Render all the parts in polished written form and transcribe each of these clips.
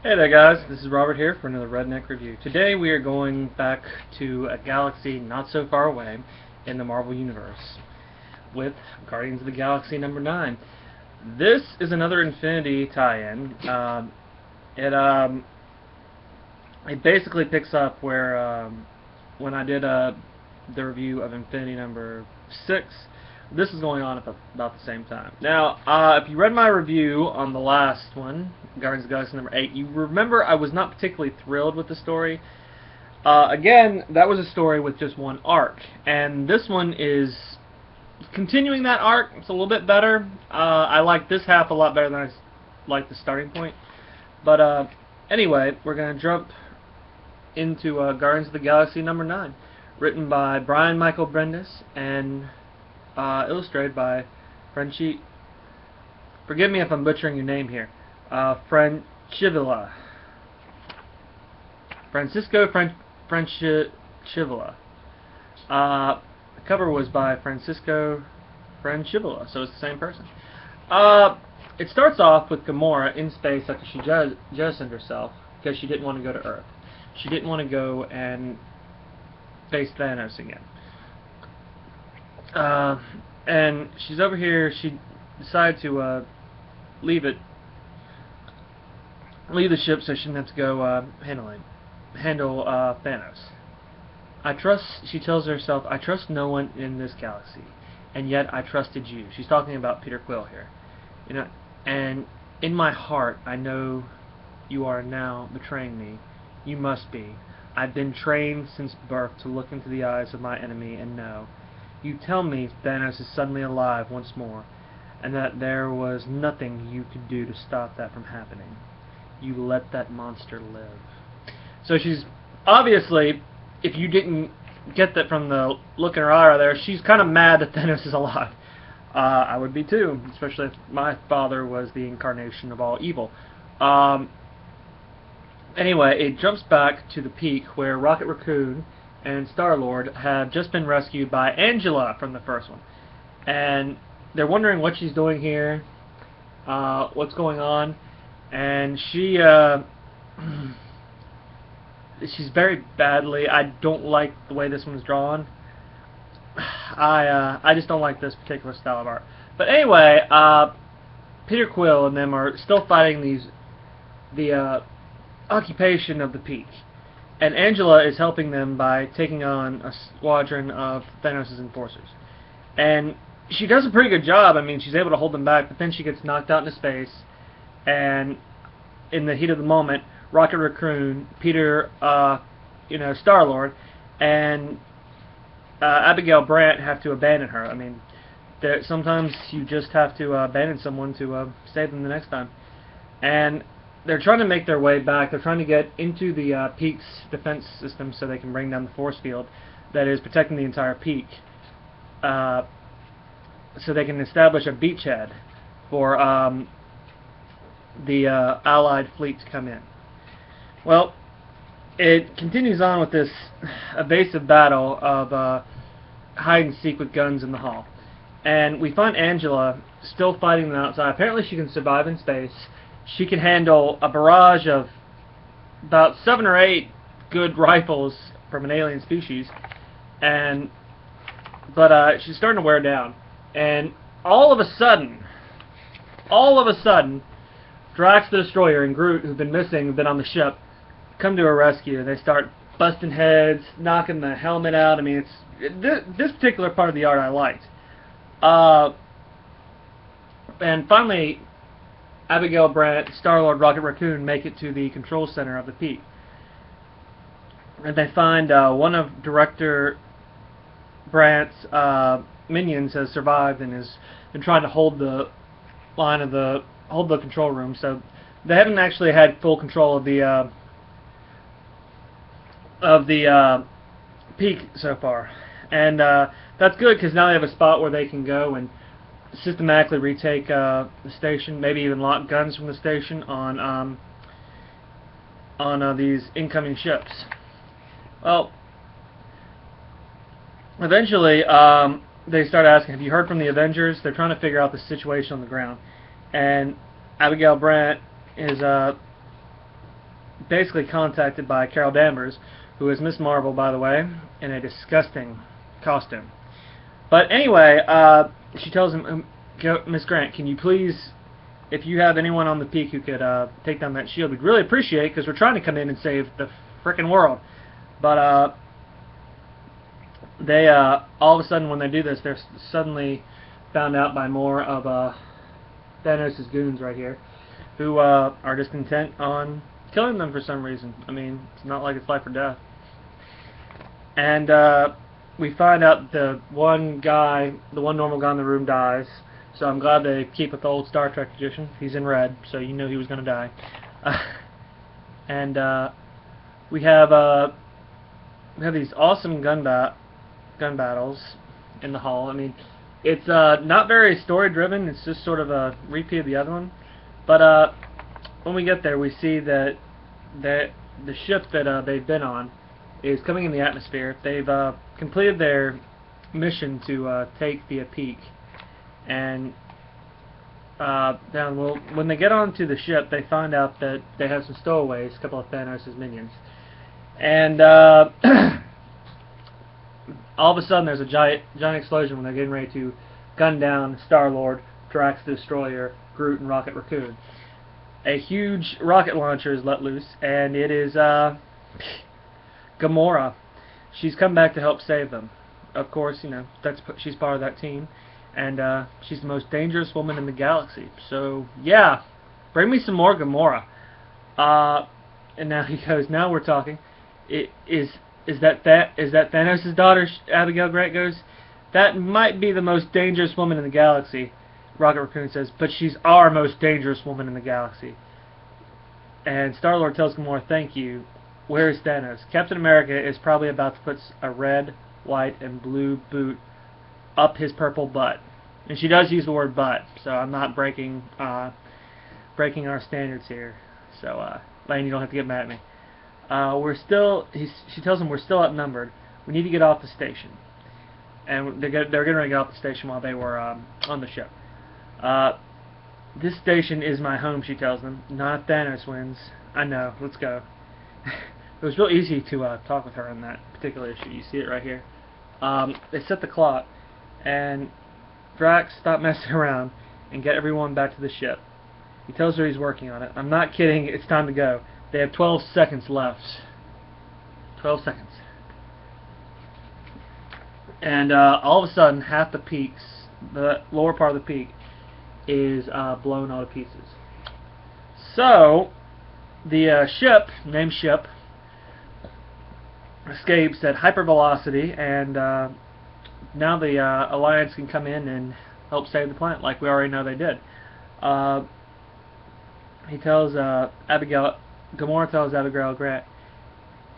Hey there guys, this is Robert here for another Redneck Review. Today we are going back to a galaxy not so far away in the Marvel Universe with Guardians of the Galaxy number 9. This is another Infinity tie-in. It basically picks up where when I did the review of Infinity number 6, this is going on at about the same time. Now, if you read my review on the last one, Guardians of the Galaxy number 8, you remember I was not particularly thrilled with the story. Again, that was a story with just one arc, and this one is continuing that arc. It's a little bit better. I like this half a lot better than I like the starting point. But anyway, we're going to jump into Guardians of the Galaxy number 9, written by Brian Michael Bendis and illustrated by Francisco. Forgive me if I'm butchering your name here. Francisco Francivilla. The cover was by Francisco Francivilla, so it's the same person. It starts off with Gamora in space after she jettisoned herself because she didn't want to go to Earth. She didn't want to go and face Thanos again. And she's over here. She decided to leave the ship so she didn't have to go handle Thanos. She tells herself, I trust no one in this galaxy, and yet I trusted you. She's talking about Peter Quill here. You know, and in my heart, I know you are now betraying me. You must be. I've been trained since birth to look into the eyes of my enemy and know. You tell me Thanos is suddenly alive once more, and that there was nothing you could do to stop that from happening. You let that monster live. So she's obviously, if you didn't get that from the look in her eye there, she's kind of mad that Thanos is alive. I would be too, especially if my father was the incarnation of all evil. Anyway, it jumps back to the peak where Rocket Raccoon and Star-Lord have just been rescued by Angela from the first one. And they're wondering what she's doing here, what's going on, and she's very badly. I don't like the way this one's drawn. I just don't like this particular style of art. But anyway, Peter Quill and them are still fighting the occupation of the peak. And Angela is helping them by taking on a squadron of Thanos' enforcers. And she does a pretty good job. I mean, she's able to hold them back, but then she gets knocked out into space. And in the heat of the moment, Rocket Raccoon, Peter, Star-Lord, and Abigail Brandt have to abandon her. I mean, sometimes you just have to abandon someone to save them the next time. And they're trying to make their way back. They're trying to get into the peak's defense system so they can bring down the force field that is protecting the entire peak, so they can establish a beachhead for the Allied fleet to come in. Well, it continues on with this evasive battle of hide and seek with guns in the hall, and we find Angela still fighting them outside. Apparently, she can survive in space. She can handle a barrage of about 7 or 8 good rifles from an alien species, but she's starting to wear down. And all of a sudden, Drax the Destroyer and Groot, who've been missing, have been on the ship, come to her rescue. They start busting heads, knocking the helmet out. I mean, this particular part of the art I liked. And finally, Abigail Brandt, Star-Lord, Rocket Raccoon make it to the control center of the peak. And they find one of Director Brandt's minions has survived and has been trying to hold the line of the control room. So they haven't actually had full control of the peak so far. And that's good because now they have a spot where they can go and systematically retake the station, maybe even lock guns from the station on these incoming ships. Well, eventually they start asking, have you heard from the Avengers? They're trying to figure out the situation on the ground. And Abigail Brandt is basically contacted by Carol Danvers, who is Miss Marvel, by the way, in a disgusting costume. But anyway, she tells him, Miss Grant, can you please, if you have anyone on the peak who could take down that shield, we'd really appreciate it, because we're trying to come in and save the frickin' world. But they all of a sudden, when they do this, they're suddenly found out by more of Thanos' goons right here, who are just intent on killing them for some reason. I mean, it's not like it's life or death. And we find out the one normal guy in the room dies. So I'm glad they keep with the old Star Trek tradition. He's in red, so you knew he was going to die. And we have these awesome gun battles in the hall. I mean, it's not very story driven. It's just sort of a repeat of the other one. But when we get there, we see that the ship that they've been on is coming in the atmosphere. They've completed their mission to take the peak, and when they get onto the ship, they find out that they have some stowaways, a couple of Thanos' minions, and all of a sudden there's a giant explosion when they're getting ready to gun down Star-Lord, Drax the Destroyer, Groot, and Rocket Raccoon. A huge rocket launcher is let loose, and it is Gamora. She's come back to help save them. Of course, you know, she's part of that team, and she's the most dangerous woman in the galaxy. So yeah, bring me some more Gamora. And now he goes, now we're talking. Is that Thanos' daughter? Abigail Grant goes, that might be the most dangerous woman in the galaxy. Rocket Raccoon says, but she's our most dangerous woman in the galaxy. And Star-Lord tells Gamora, thank you. Where is Thanos? Captain America is probably about to put a red, white, and blue boot up his purple butt. And she does use the word butt, so I'm not breaking our standards here. So, Lane, you don't have to get mad at me. She tells him we're still outnumbered. We need to get off the station. And they're getting ready to get off the station while they were on the ship. This station is my home, she tells them. Not if Thanos wins. I know. Let's go. It was real easy to talk with her on that particular issue. You see it right here. They set the clock, and Drax stopped messing around and get everyone back to the ship. He tells her he's working on it. I'm not kidding. It's time to go. They have 12 seconds left. 12 seconds. And all of a sudden, half the peaks, the lower part of the peak, is blown all to pieces. So, the ship, named Ship, escapes at hypervelocity, and now the Alliance can come in and help save the planet, like we already know they did. He tells Gamora tells Abigail Grant,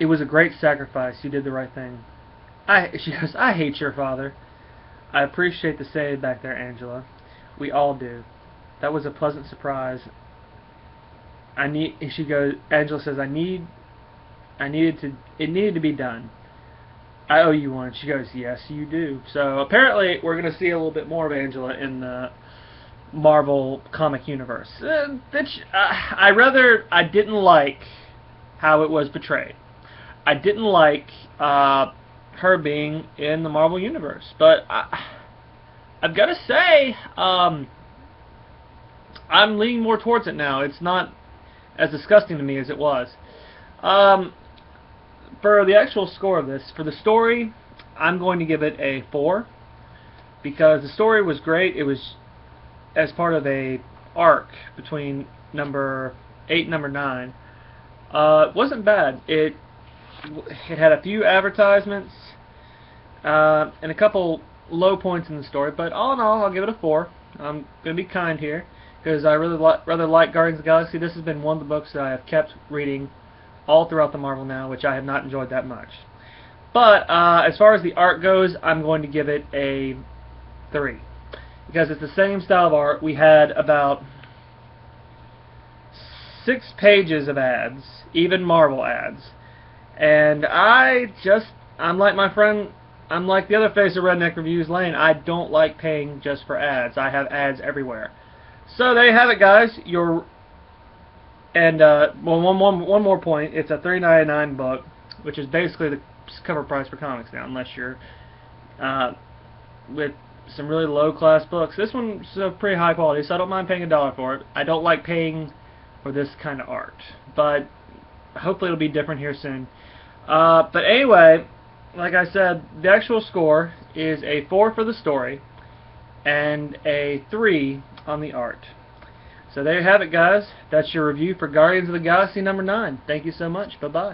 it was a great sacrifice, you did the right thing. She goes, I hate your father. I appreciate the save back there, Angela. We all do. That was a pleasant surprise. She goes, Angela says, it needed to be done. I owe you one. She goes, yes, you do. So apparently we're going to see a little bit more of Angela in the Marvel comic universe. I didn't like how it was portrayed. I didn't like her being in the Marvel universe, but I've got to say, I'm leaning more towards it now. It's not as disgusting to me as it was. For the actual score of this, for the story, I'm going to give it a 4, because the story was great. It was as part of a arc between number 8 and number 9. It wasn't bad. It had a few advertisements and a couple low points in the story, but all in all, I'll give it a 4. I'm going to be kind here, because I rather like Guardians of the Galaxy. This has been one of the books that I have kept reading all throughout the Marvel Now, which I have not enjoyed that much. But as far as the art goes, I'm going to give it a 3, because it's the same style of art. We had about 6 pages of ads, even Marvel ads, and I'm like my friend, I'm like the other face of Redneck Reviews, Lane. I don't like paying just for ads. I have ads everywhere. So there you have it, guys. Your And well, one more point. It's a $3.99 book, which is basically the cover price for comics now, unless you're with some really low class books. This one's pretty high quality, so I don't mind paying $1 for it. I don't like paying for this kind of art, but hopefully it'll be different here soon. But anyway, like I said, the actual score is a 4 for the story and a 3 on the art. So there you have it, guys. That's your review for Guardians of the Galaxy #9. Thank you so much. Bye-bye.